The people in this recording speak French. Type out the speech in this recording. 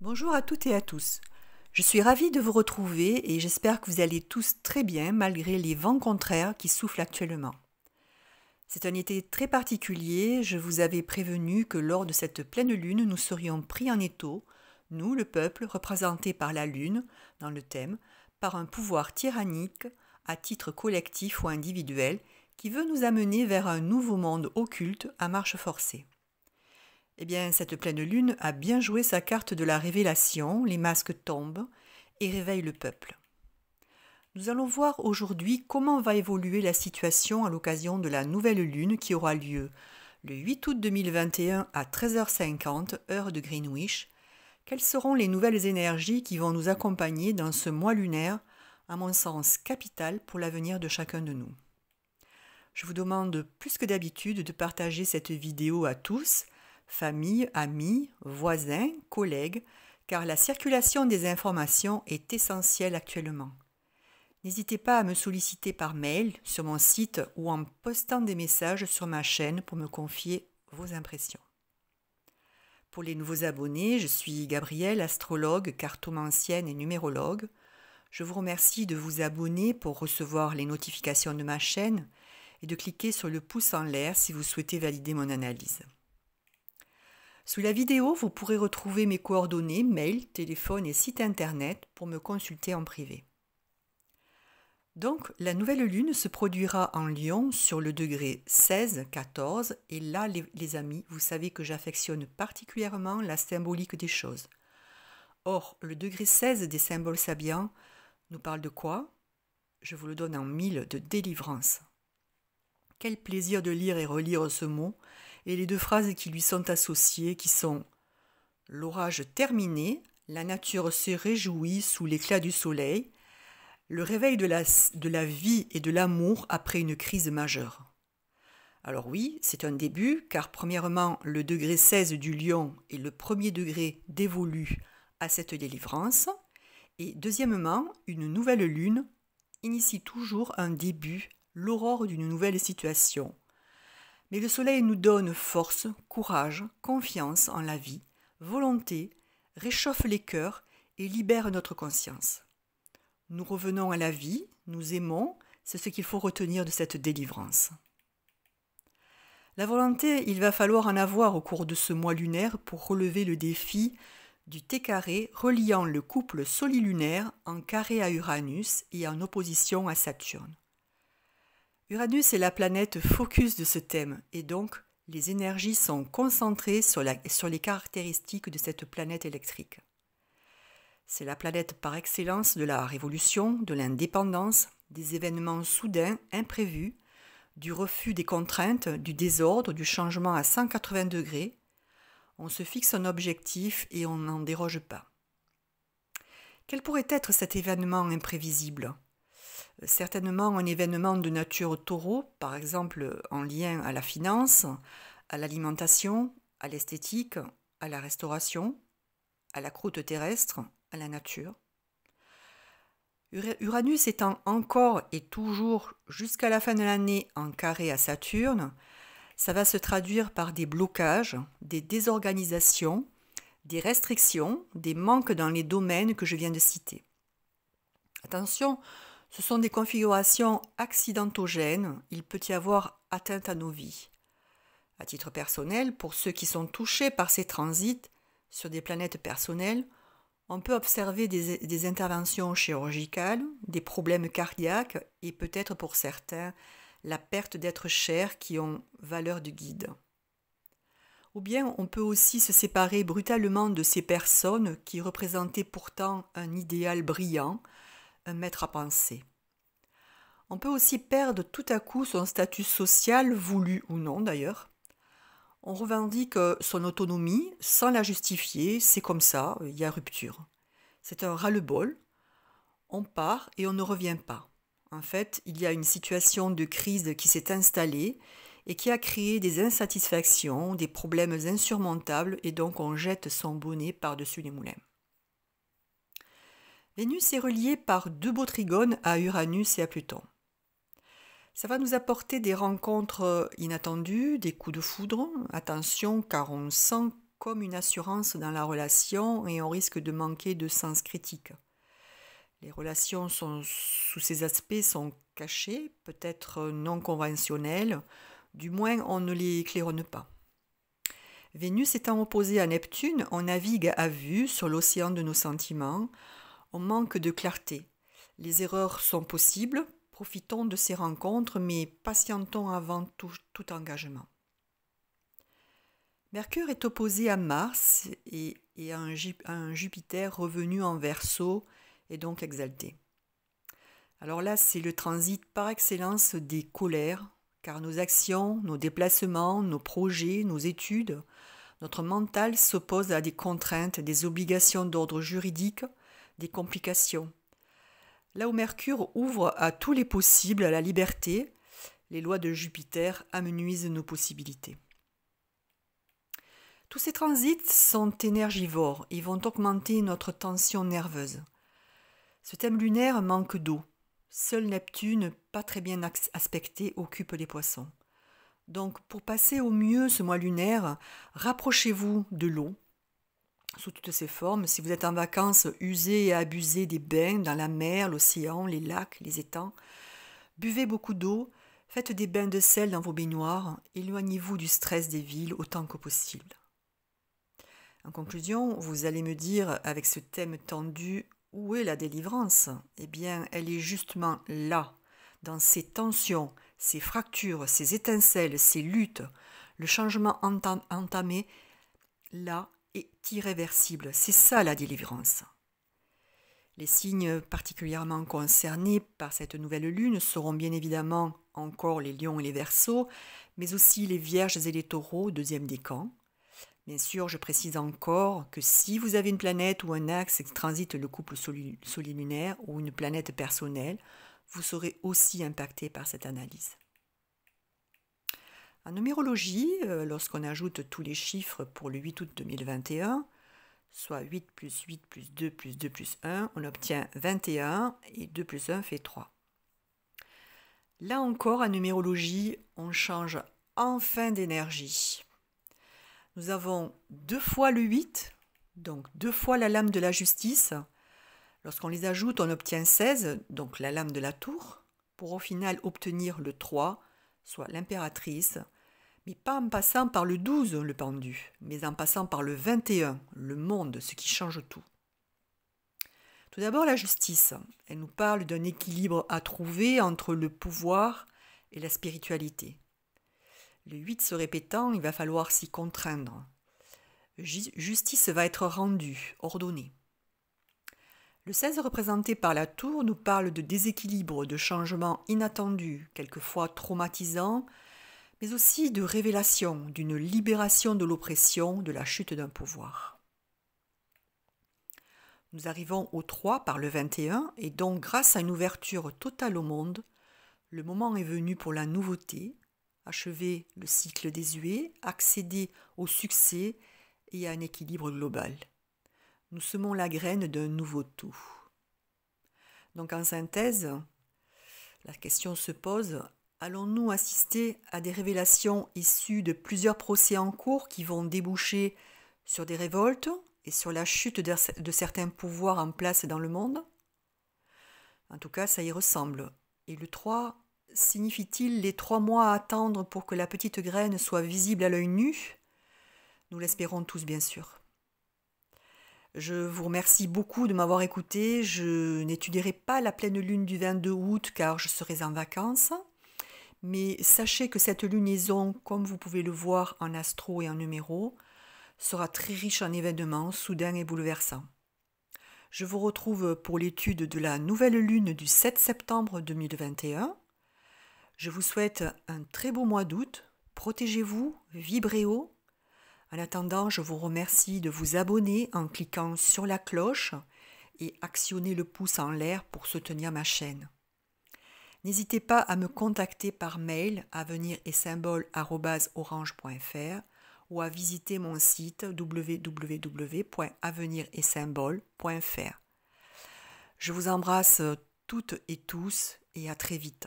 Bonjour à toutes et à tous. Je suis ravie de vous retrouver et j'espère que vous allez tous très bien malgré les vents contraires qui soufflent actuellement. C'est un été très particulier, je vous avais prévenu que lors de cette pleine lune, nous serions pris en étau, nous, le peuple, représenté par la lune, dans le thème, par un pouvoir tyrannique, à titre collectif ou individuel, qui veut nous amener vers un nouveau monde occulte à marche forcée. Eh bien, cette pleine lune a bien joué sa carte de la révélation, les masques tombent et réveillent le peuple. Nous allons voir aujourd'hui comment va évoluer la situation à l'occasion de la nouvelle lune qui aura lieu le 8 août 2021 à 13h50, heure de Greenwich. Quelles seront les nouvelles énergies qui vont nous accompagner dans ce mois lunaire, à mon sens capital pour l'avenir de chacun de nous. Je vous demande plus que d'habitude de partager cette vidéo à tous, famille, amis, voisins, collègues, car la circulation des informations est essentielle actuellement. N'hésitez pas à me solliciter par mail sur mon site ou en postant des messages sur ma chaîne pour me confier vos impressions. Pour les nouveaux abonnés, je suis Gabrielle, astrologue, cartomancienne et numérologue. Je vous remercie de vous abonner pour recevoir les notifications de ma chaîne et de cliquer sur le pouce en l'air si vous souhaitez valider mon analyse. Sous la vidéo, vous pourrez retrouver mes coordonnées, mail, téléphone et site internet pour me consulter en privé. Donc, la nouvelle lune se produira en Lion sur le degré 16-14 et là, les amis, vous savez que j'affectionne particulièrement la symbolique des choses. Or, le degré 16 des symboles sabiens nous parle de quoi? Je vous le donne en mille, de délivrance. Quel plaisir de lire et relire ce mot et les deux phrases qui lui sont associées qui sont « L'orage terminé, la nature se réjouit sous l'éclat du soleil, le réveil de la vie et de l'amour après une crise majeure ». Alors oui, c'est un début, car premièrement, le degré 16 du lion est le premier degré dévolu à cette délivrance, et deuxièmement, une nouvelle lune initie toujours un début, l'aurore d'une nouvelle situation. Mais le soleil nous donne force, courage, confiance en la vie, volonté, réchauffe les cœurs et libère notre conscience. Nous revenons à la vie, nous aimons, c'est ce qu'il faut retenir de cette délivrance. La volonté, il va falloir en avoir au cours de ce mois lunaire pour relever le défi du T carré reliant le couple solilunaire en carré à Uranus et en opposition à Saturne. Uranus est la planète focus de ce thème et donc les énergies sont concentrées sur les caractéristiques de cette planète électrique. C'est la planète par excellence de la révolution, de l'indépendance, des événements soudains, imprévus, du refus des contraintes, du désordre, du changement à 180 degrés. On se fixe un objectif et on n'en déroge pas. Quel pourrait être cet événement imprévisible ? Certainement un événement de nature taureau, par exemple en lien à la finance, à l'alimentation, à l'esthétique, à la restauration, à la croûte terrestre, à la nature. Uranus étant encore et toujours jusqu'à la fin de l'année en carré à Saturne, ça va se traduire par des blocages, des désorganisations, des restrictions, des manques dans les domaines que je viens de citer. Attention, ce sont des configurations accidentogènes, il peut y avoir atteinte à nos vies. À titre personnel, pour ceux qui sont touchés par ces transits sur des planètes personnelles, on peut observer des interventions chirurgicales, des problèmes cardiaques et peut-être pour certains la perte d'êtres chers qui ont valeur de guide. Ou bien on peut aussi se séparer brutalement de ces personnes qui représentaient pourtant un idéal brillant, un maître à penser. On peut aussi perdre tout à coup son statut social, voulu ou non d'ailleurs. On revendique son autonomie sans la justifier, c'est comme ça, il y a rupture. C'est un ras-le-bol, on part et on ne revient pas. En fait, il y a une situation de crise qui s'est installée et qui a créé des insatisfactions, des problèmes insurmontables et donc on jette son bonnet par-dessus les moulins. Vénus est reliée par deux beaux trigones à Uranus et à Pluton. Ça va nous apporter des rencontres inattendues, des coups de foudre. Attention, car on sent comme une assurance dans la relation et on risque de manquer de sens critique. Les relations sous ces aspects sont cachées, peut-être non conventionnelles, du moins on ne les claironne pas. Vénus étant opposée à Neptune, on navigue à vue sur l'océan de nos sentiments, on manque de clarté. Les erreurs sont possibles, profitons de ces rencontres, mais patientons avant tout engagement. Mercure est opposé à Mars et à un Jupiter revenu en Verseau et donc exalté. Alors là, c'est le transit par excellence des colères, car nos actions, nos déplacements, nos projets, nos études, notre mental s'oppose à des contraintes, des obligations d'ordre juridique, des complications. Là où Mercure ouvre à tous les possibles, à la liberté, les lois de Jupiter amenuisent nos possibilités. Tous ces transits sont énergivores et vont augmenter notre tension nerveuse. Ce thème lunaire manque d'eau. Seul Neptune, pas très bien aspecté, occupe les poissons. Donc, pour passer au mieux ce mois lunaire, rapprochez-vous de l'eau, sous toutes ses formes. Si vous êtes en vacances, usez et abusez des bains dans la mer, l'océan, les lacs, les étangs. Buvez beaucoup d'eau, faites des bains de sel dans vos baignoires, éloignez-vous du stress des villes autant que possible. En conclusion, vous allez me dire, avec ce thème tendu, où est la délivrance ? Eh bien, elle est justement là, dans ces tensions, ces fractures, ces étincelles, ces luttes. Le changement entamé, là, est irréversible. C'est ça la délivrance. Les signes particulièrement concernés par cette nouvelle lune seront bien évidemment encore les lions et les verseaux, mais aussi les vierges et les taureaux, deuxième décan. Bien sûr, je précise encore que si vous avez une planète ou un axe qui transite le couple solilunaire ou une planète personnelle, vous serez aussi impacté par cette analyse. En numérologie, lorsqu'on ajoute tous les chiffres pour le 8 août 2021, soit 8 plus 8 plus 2 plus 2 plus 1, on obtient 21 et 2 plus 1 fait 3. Là encore, en numérologie, on change enfin d'énergie. Nous avons 2 fois le 8, donc 2 fois la lame de la justice. Lorsqu'on les ajoute, on obtient 16, donc la lame de la tour, pour au final obtenir le 3, soit l'impératrice, mais pas en passant par le 12, le pendu, mais en passant par le 21, le monde, ce qui change tout. Tout d'abord, la justice. Elle nous parle d'un équilibre à trouver entre le pouvoir et la spiritualité. Le 8 se répétant, il va falloir s'y contraindre. Justice va être rendue, ordonnée. Le 16 représenté par la tour nous parle de déséquilibre, de changements inattendus, quelquefois traumatisants, mais aussi de révélation, d'une libération de l'oppression, de la chute d'un pouvoir. Nous arrivons au 3 par le 21, et donc grâce à une ouverture totale au monde, le moment est venu pour la nouveauté, achever le cycle désuet, accéder au succès et à un équilibre global. Nous semons la graine d'un nouveau tout. Donc en synthèse, la question se pose, allons-nous assister à des révélations issues de plusieurs procès en cours qui vont déboucher sur des révoltes et sur la chute de certains pouvoirs en place dans le monde ? En tout cas, ça y ressemble. Et le 3 signifie-t-il les 3 mois à attendre pour que la petite graine soit visible à l'œil nu ? Nous l'espérons tous, bien sûr. Je vous remercie beaucoup de m'avoir écouté. Je n'étudierai pas la pleine lune du 22 août car je serai en vacances. Mais sachez que cette lunaison, comme vous pouvez le voir en astro et en numéro, sera très riche en événements soudains et bouleversants. Je vous retrouve pour l'étude de la nouvelle lune du 7 septembre 2021. Je vous souhaite un très beau mois d'août. Protégez-vous, vibrez haut. En attendant, je vous remercie de vous abonner en cliquant sur la cloche et actionner le pouce en l'air pour soutenir ma chaîne. N'hésitez pas à me contacter par mail aveniretsymbole@orange.fr ou à visiter mon site www.aveniretsymbole.fr. Je vous embrasse toutes et tous et à très vite.